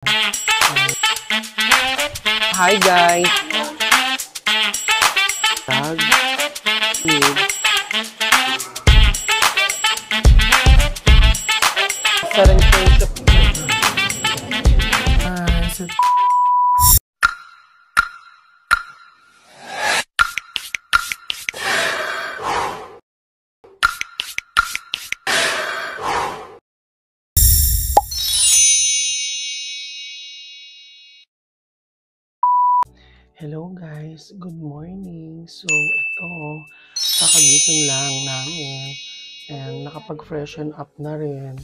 Hi guys! Tag. Sarang change of... Hello guys, good morning. So ito, kakagising lang namin and nakapag-freshen up na rin.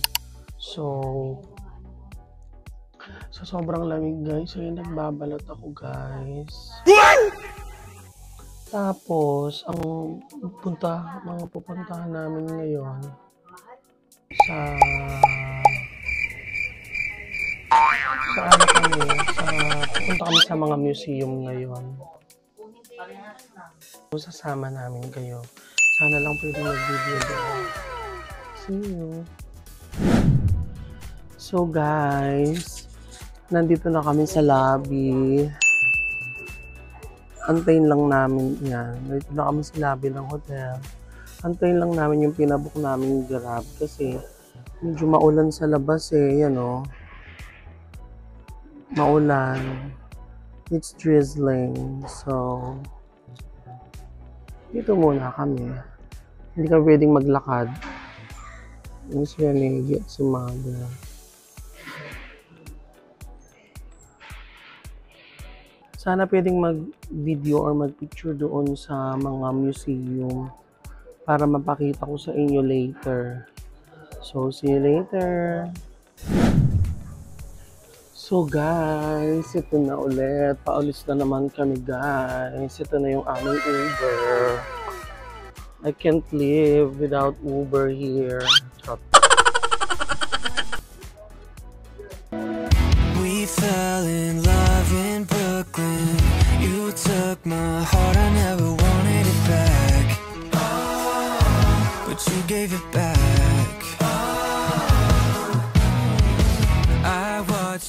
So sa sobrang lamig guys, ay nagbabalot ako guys. Tapos ang mga pupuntahan namin ngayon pupunta kami sa mga museum ngayon. So, sasama namin kayo. Sana lang pwede mag-video doon. See you! So guys, nandito na kami sa lobby. Antayin lang namin yan. Nandito na kami sa lobby ng hotel. Antayin lang namin yung pinabook namin Grab kasi medyo maulan sa labas eh. Yan o. Maulan. It's drizzling. So, dito muna kami. Hindi ka pwedeng maglakad. Yung si Renegi at si Mother. Sana pwedeng mag-video or mag-picture doon sa mga museum para mapakita ko sa inyo later. So, see you later! So guys, ito na ulit. Paulis na naman kami guys. Ito na yung aming Uber. I can't live without Uber here. We fell in love in Brooklyn. You took my heart, I never wanted it back. But you gave it back.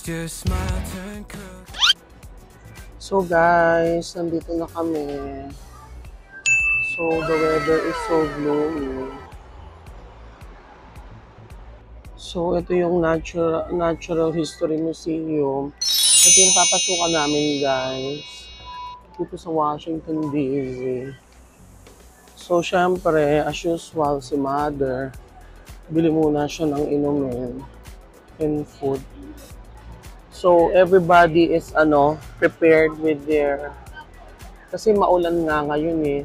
Your smile turned crooked. So guys, nandito na kami. So the weather is so gloomy. So ito yung Natural History Museum. Ito yung papasukan namin guys. Dito sa Washington DC. So syempre, as usual, si Mother, bili muna siya ng inumin and food. So, everybody is, prepared with their... Kasi maulan nga ngayon eh.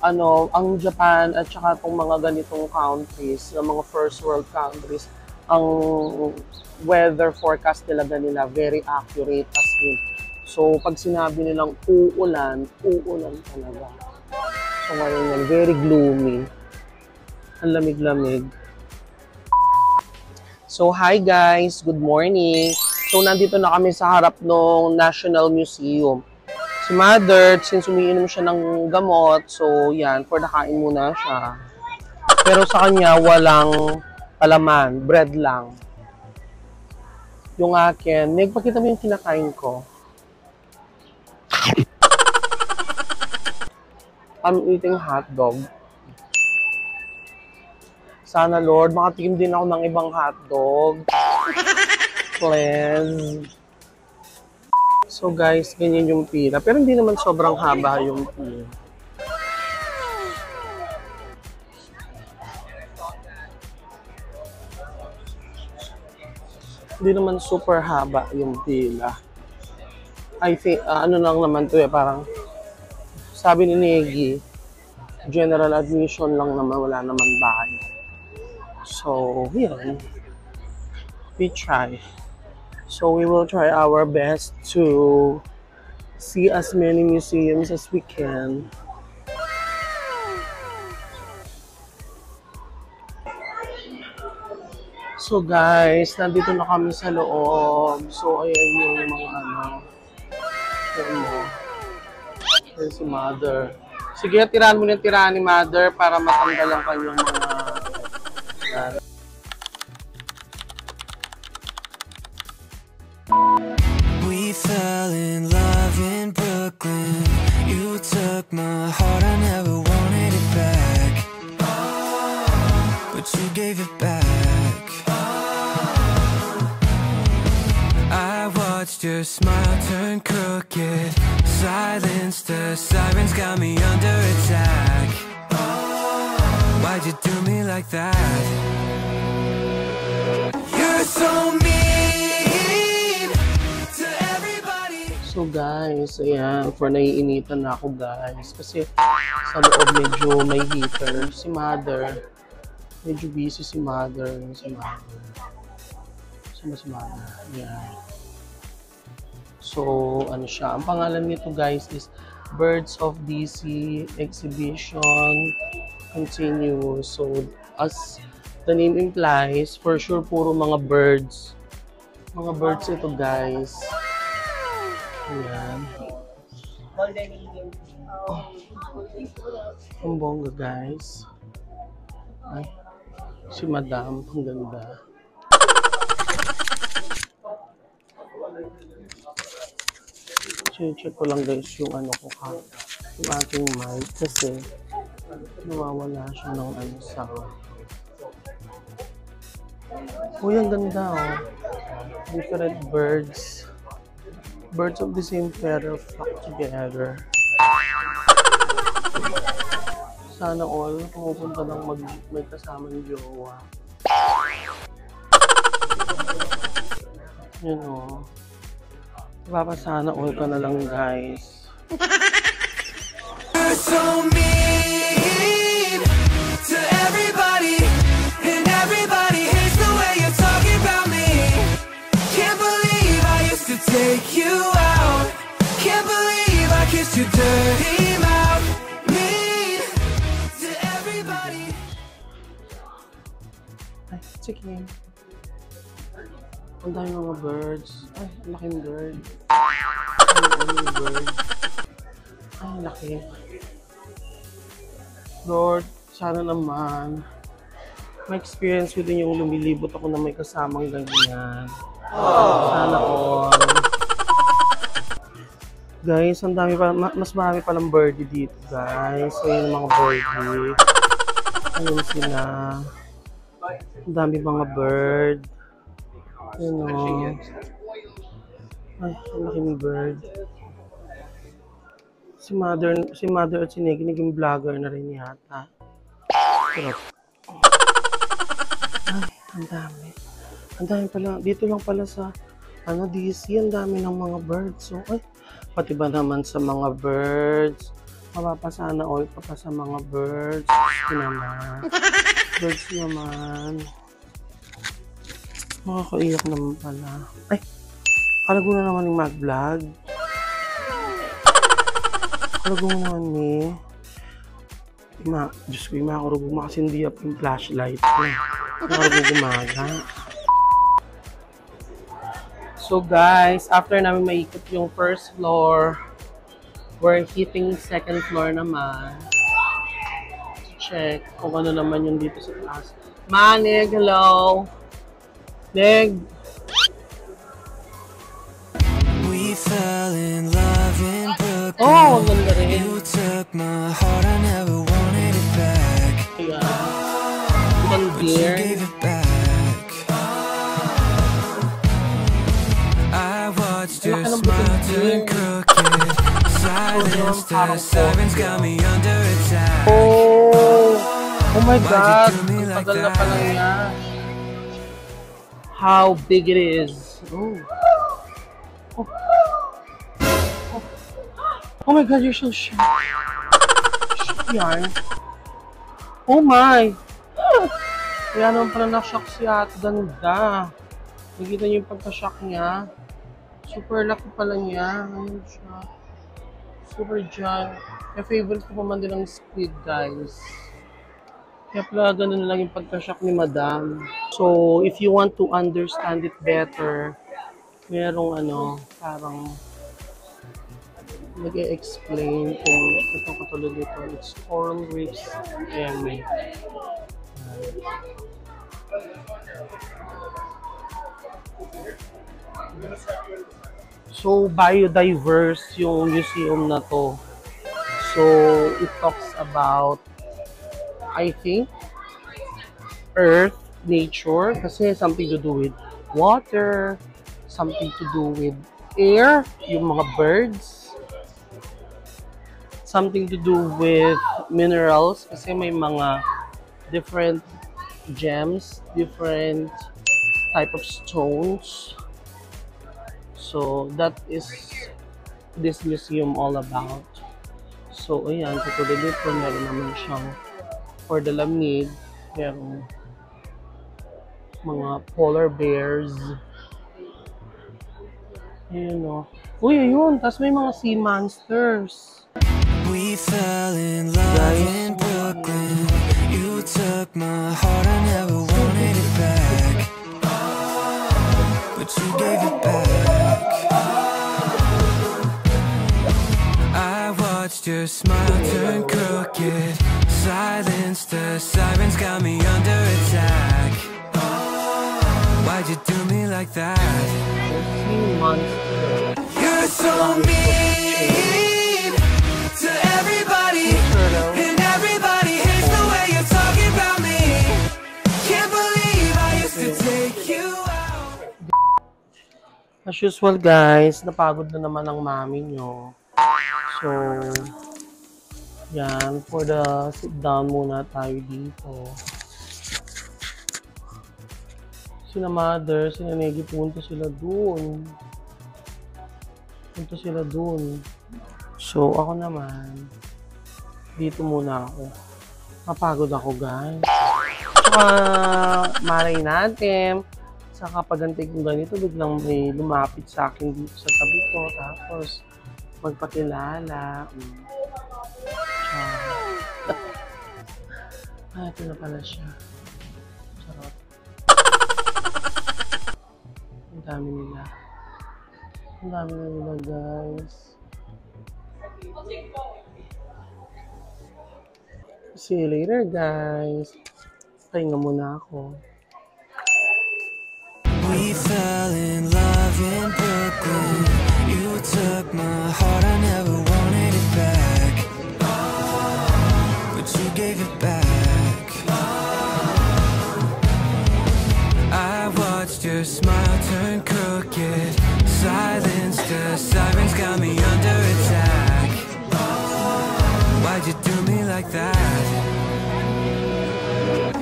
Ang Japan at saka itong mga ganitong countries, ng mga first world countries, ang weather forecast nila very accurate as in. So, pag sinabi nilang uulan talaga. So, ngayon yan, very gloomy. Ang lamig-lamig. So, hi guys! Good morning! So, nandito na kami sa harap ng National Museum. Si Mother, since umiinom siya ng gamot, so yan, for nakain muna siya. Pero sa kanya, walang palaman, bread lang. Yung akin, nagpakita mo yung kinakain ko. I'm eating hotdog. Sana Lord, makatikim din ako ng ibang hotdog. Please. So guys, ganyan yung pila. Pero hindi naman sobrang haba yung pila. Hindi naman super haba yung pila. I think, lang naman to eh, parang sabi ni Negi, general admission lang naman, wala naman bahay. So, yun. We try. So we will try our best to see as many museums as we can. So guys, nandito na kami sa loob. So ayan yung mga Ayan si Mother. Sige, tirahan mo na tirahan ni Mother para matanggalan kanyang mga We fell in love in Brooklyn. You took my heart, I never wanted it back. But you gave it back. I watched your smile turn crooked. Silence, the sirens got me under attack. Why'd you do me like that? You're so mean to everybody. So guys, ayan, for naiinitan na ako guys. Kasi sa loob medyo may heater. Si Mother, medyo busy si Mother. Sama si Mother. Ayan. So, ano siya. Ang pangalan nito guys is Birds of DC Exhibition Continues. So, as the name implies, for sure puro mga birds. Mga birds ito guys. Ayan. Oh. Ang bongga guys. Ay, si Madam, ang ganda. Check ko lang guys yung ano ko yung aking mic kasi nawawala siya ng ano sound. Uy, ang ganda oh. Different birds. Birds of the same feather flock together. Sana all pumupunta ng may kasamang jowa. Yun o. Sana all ka na lang guys. You're so mean to everybody, and everybody hates the way you're talking about me. Can't believe I used to take you out. Can't believe I kissed your dirty mouth. Mean to everybody. Ay, sige. Ang dami mga birds. Ay, laking bird. Ang bird. Ay, laki. Lord, sana naman ma-experience ko din yung lumilibot ako na may kasamang ganyan. Sana all. Guys, ang dami pa, mas marami palang birdie dito, guys. So, yung mga birdie. Ayun sila. Ang dami mga bird. Yun o. Ay, ang laking bird. Si Mother at si Negi, naging vlogger na rin yata. Pero, ay, ang dami. Ang dami pala. Dito lang pala sa, DC, ang dami ng mga birds. So, ay, pati ba naman sa mga birds? Mapapasana all pa sa mga birds. Naman. Birds naman. Makakaiyak naman pala. Ay! Kalago na naman yung mag-vlog. Kalago na naman eh. Diyos ko, yung makarugo makasindi up yung flashlight ko. Makarugo gumaga. So guys, after namin maikot yung first floor, we're hitting second floor naman. Check kung ano naman yung dito sa taas. Manig, hello! Neg! We fell in love in Brooklyn. Oh, ang ganda rin. You took my heart, I never wanted it back. Yeah. But you gave it back. I watched your smile turn crooked. Silence, the sirens got me under attack. Oh my God! Ang tagal na pala yan. How big it is. Oh. Oh my God, you're so shy. Yan. Oh my. Kaya naman pala na-shock siya at ganda. Nakita niyo yung pagka-shock niya. Super laki pala niya. Ayun siya. Super giant. Kaya favorite ko pa man din ang squid, guys. Kaya pala ganun lang yung pagka-shock ni Madam. So, if you want to understand it better, merong parang nag-e-explain kung itong katulad nito. It's coral reefs eme. So, biodiverse yung museum na to. So, it talks about, I think, earth, nature, kasi something to do with water, something to do with air, yung mga birds, something to do with minerals, kasi may mga different gems, different type of stones. So, that is this museum all about. So, ayan, katulad dito, meron naman siyang for the lamig, merong mga polar bears. Ayun, o. Uy, ayun, tas may mga sea monsters. We fell in love in Brooklyn. You took my heart, I never wanted it back. But you gave it back. I watched your smile turn crooked. Silence, the sirens got me under attack. Why'd you do me like that? Sea monsters. You're so mean to everybody, and everybody hates the way you're talking about me. Can't believe I used to take you out. As usual, guys, napagod na naman ang mami nyo. So, yan, for the sit down muna tayo dito. Sina mother, sina Negi, punta sila dun. Punta sila dun. So, ako naman, dito muna ako. Napagod ako, guys. Saka, malay natin. Saka pagantay kong ganito, biglang may lumapit sa akin dito sa tabi ko. Tapos, magpakilala. Ito na pala siya. Charot. Ang dami nila. Ang dami na nila, guys. See you later, guys. Pahinga muna ako. We fell in love in Brooklyn. You took my heart, I never wanted it back. But you gave it back. I watched your smile turn crooked. Silence, the sirens got me under attack. Why'd you do me like that?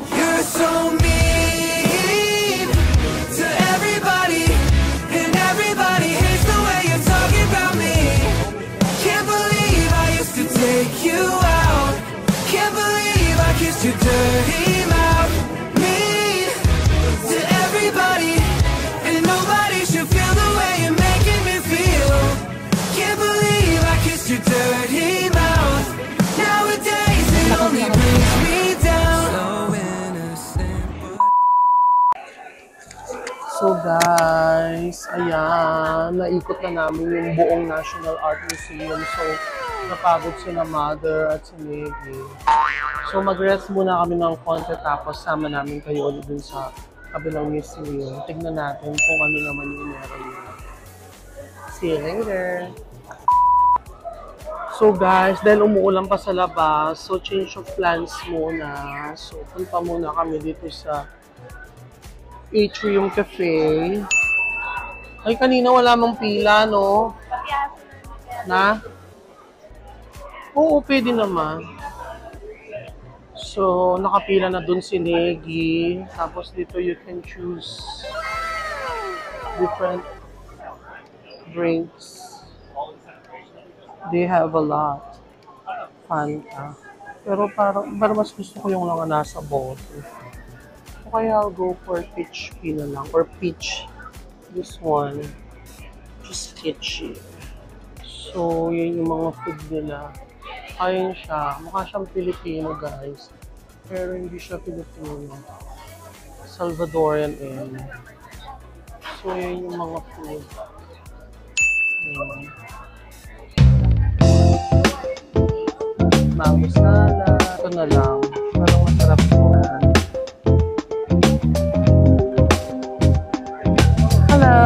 You're so mean to everybody, and everybody hates the way you're talking about me. Can't believe I used to take you out. Can't believe I kissed your dirty mouth. Mean to everybody, and nobody should feel the way you're making me feel. Can't believe I kissed your dirty mouth. Nowadays it only brings me down. So innocent, but So guys, ayan, naikot na namin yung buong National Art Museum. So, napagod sila mother at si Maggie. So, mag-rest muna kami ng konti tapos sama namin kayo ulit dun sa kabilang museum. Tignan natin kung ano naman yung meron nila. See you later! So guys, dahil umuulan pa sa labas, so change of plans muna. So, punta muna kami dito sa Atrium Cafe. Ay, kanina wala mang pila, no? Na? Oo, pwede naman. So, nakapila na dun si Negi. Tapos dito you can choose different drinks. They have a lot. Fanta. Pero parang mas gusto ko yung mga nasa bote. So, kaya I'll go for peach tea na lang. Or peach. This one. Just peachy. So, yun yung mga food nila. Ayun siya. Mukha siyang Pilipino, guys. Pero hindi siya Pilipino. Salvadorian eh. So, yun yung mga food. Mango salad. Ito na lang. Parang masarap yan. Hello!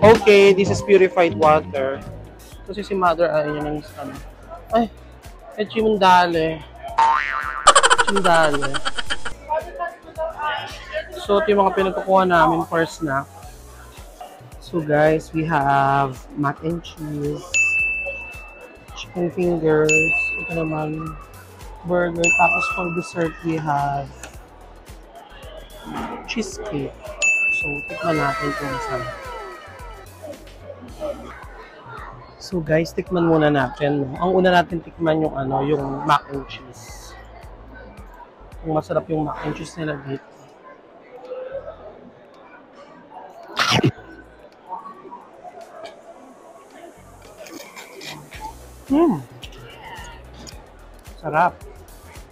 Okay, this is purified water. Kasi si mother ayaw niya ng stand. Ay, chimundale. Chimundale. So, ito yung mga pinagkukuha namin for snack. So guys, we have mac and cheese, chicken fingers, ito naman, burger. Tapos for dessert, we have cheesecake. So, tikman natin kung saan. So guys, tikman muna natin. Ang una natin tikman yung yung mac and cheese. Kung masarap yung mac and cheese nila dito. Sarap.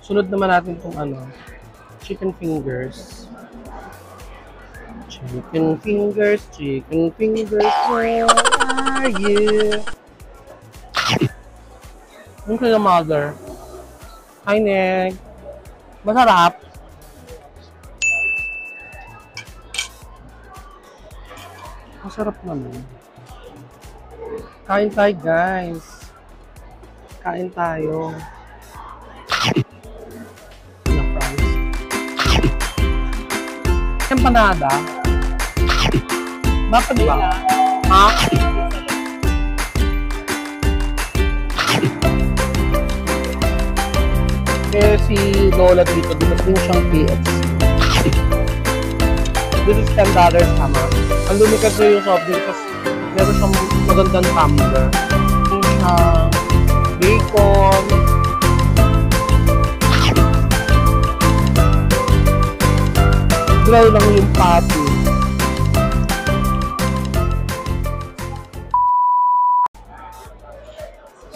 Sunod naman natin itong chicken fingers. Chicken fingers, where are you? Yung kaya mother. Hi, Nick. Masarap. Masarap naman. Kain tayo, guys. Kain tayo. Na fries. Empanada. Dapat ba? Ha? Eh, si Lola dito, dumating siyang KFC. This is $10 tama. Ang lumikas na yung soft drink kasi meron siyang magandang tumbler. Meron siyang bacon. Dry lang yung patty.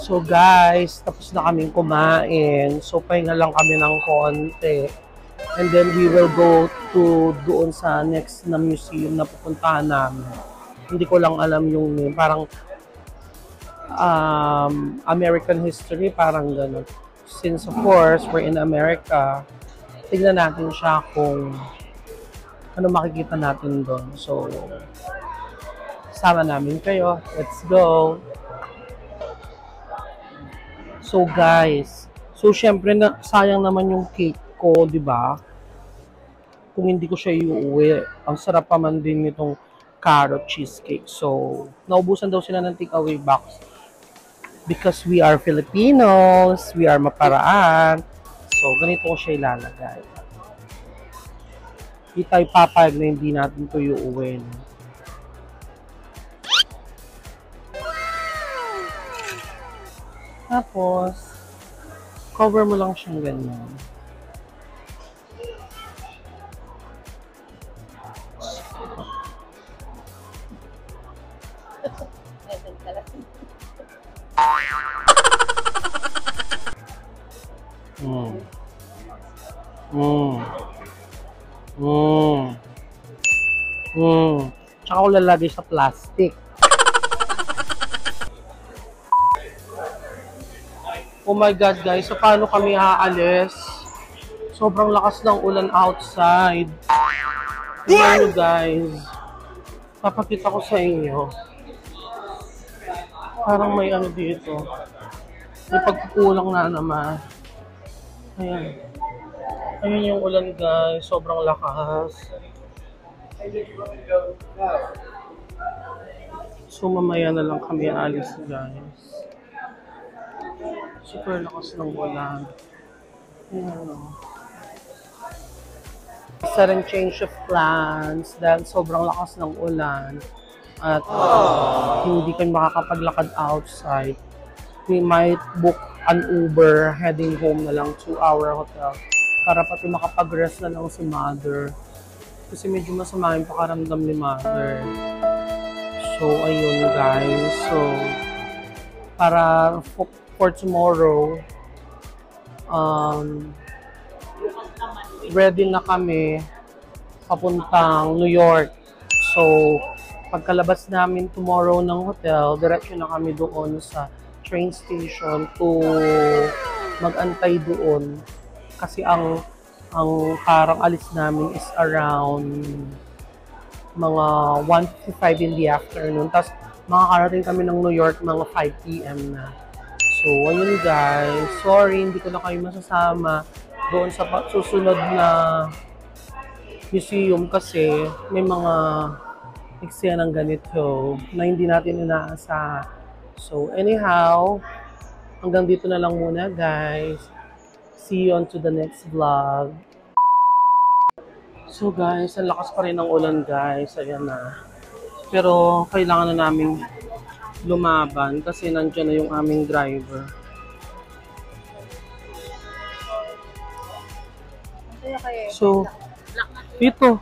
So guys, tapos na kaming kumain. So pahinga lang kami ng konti. And then we will go to doon sa next na museum na pupuntahan namin. Hindi ko lang alam yung name. Parang American history, parang gano'n. Since of course, we're in America, tignan natin siya kung ano makikita natin doon. So, sama namin kayo. Let's go! So guys, syempre sayang naman yung cake ko, 'di ba? Kung hindi ko siya iuwi. Ang sarap pa man din nitong carrot cheesecake. So, naubusan daw sila ng takeaway box. Because we are Filipinos, we are maparaan. So, ganito ko siya ilalagay. Hindi tayo papayag na hindi natin ito iuwi. Tapos, cover mo lang siyang ganyan. Tsaka ko lalagay sa plastic. Oh my God, guys. So, paano kami aalis? Sobrang lakas ng ulan outside. Tignan nyo, guys. Papakita ko sa inyo. Parang may ano dito. May pagkukulang na naman. Ayan. Ayan yung ulan, guys. Sobrang lakas. So, mamaya na lang kami aalis, guys. Super lakas ng ulan. Sudden change of plans dahil sobrang lakas ng ulan at hindi kami makakapaglakad outside. We might book an Uber heading home na lang to our hotel para pati makapag-rest na lang si mother. Kasi medyo masama yung pakaramdam ni mother. So, ayun guys. So, para for tomorrow, ready na kami papuntang New York. So, pagkalabas namin tomorrow ng hotel, diretso na kami doon sa train station to mag-antay doon. Kasi ang parang alis namin is around mga 1:55 in the afternoon. Tapos makakarating kami ng New York mga 5 p.m. na. So, ayun guys. Sorry, hindi ko na kayo masasama doon sa susunod na museum kasi may mga eksena ng ganito na hindi natin inaasahan. So, anyhow, hanggang dito na lang muna guys. See you on to the next vlog. So guys, ang lakas pa rin ng ulan guys. Ayan na. Pero kailangan na namin lumaban kasi nandiyan na yung aming driver. So, ito.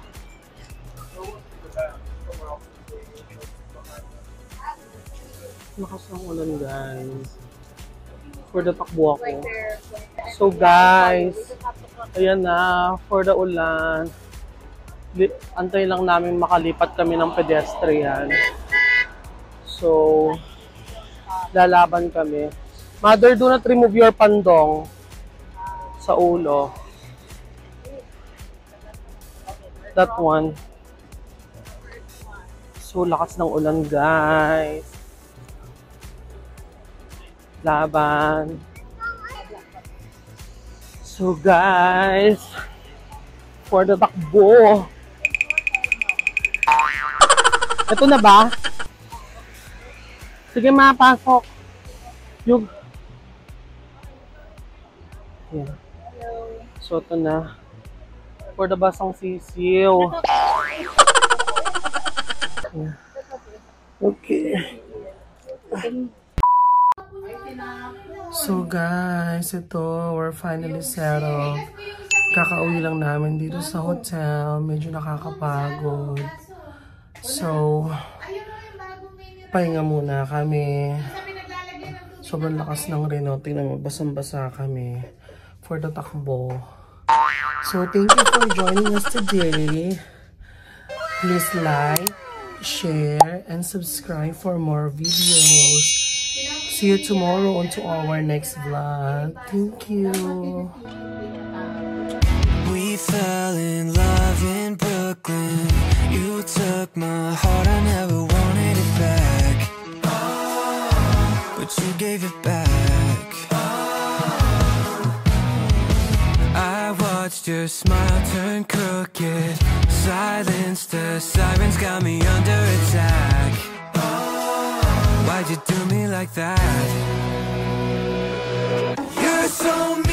Lakas ng ulan guys. For the takbo ako. So guys, ayan na, for the ulan. Antay lang namin makalipat kami ng pedestrian. So, lalaban kami. Mother, do not remove your pandong sa ulo. That one. So, lakas ng ulan, guys. Laban. So, guys, for the takbo. Ito na ba? Sige, mapasok. Yung... Yeah. So, ito na. For the basang sisiw. Yeah. Okay. So, guys, ito. We're finally settled. Kakauwi lang namin dito sa hotel. Medyo nakakapagod. So, pahinga muna kami. Sobrang lakas ng reno. Tingnan mo, basang-basa kami for the takbo. So, thank you for joining us today. Please like, share, and subscribe for more videos. See you tomorrow on to our next vlog. Thank you. We fell in love in Brooklyn. You took my heart, I never wanted it back. But you gave it back. I watched your smile turn crooked. Silence, the sirens got me under attack. Why'd you do me like that? You're so mean.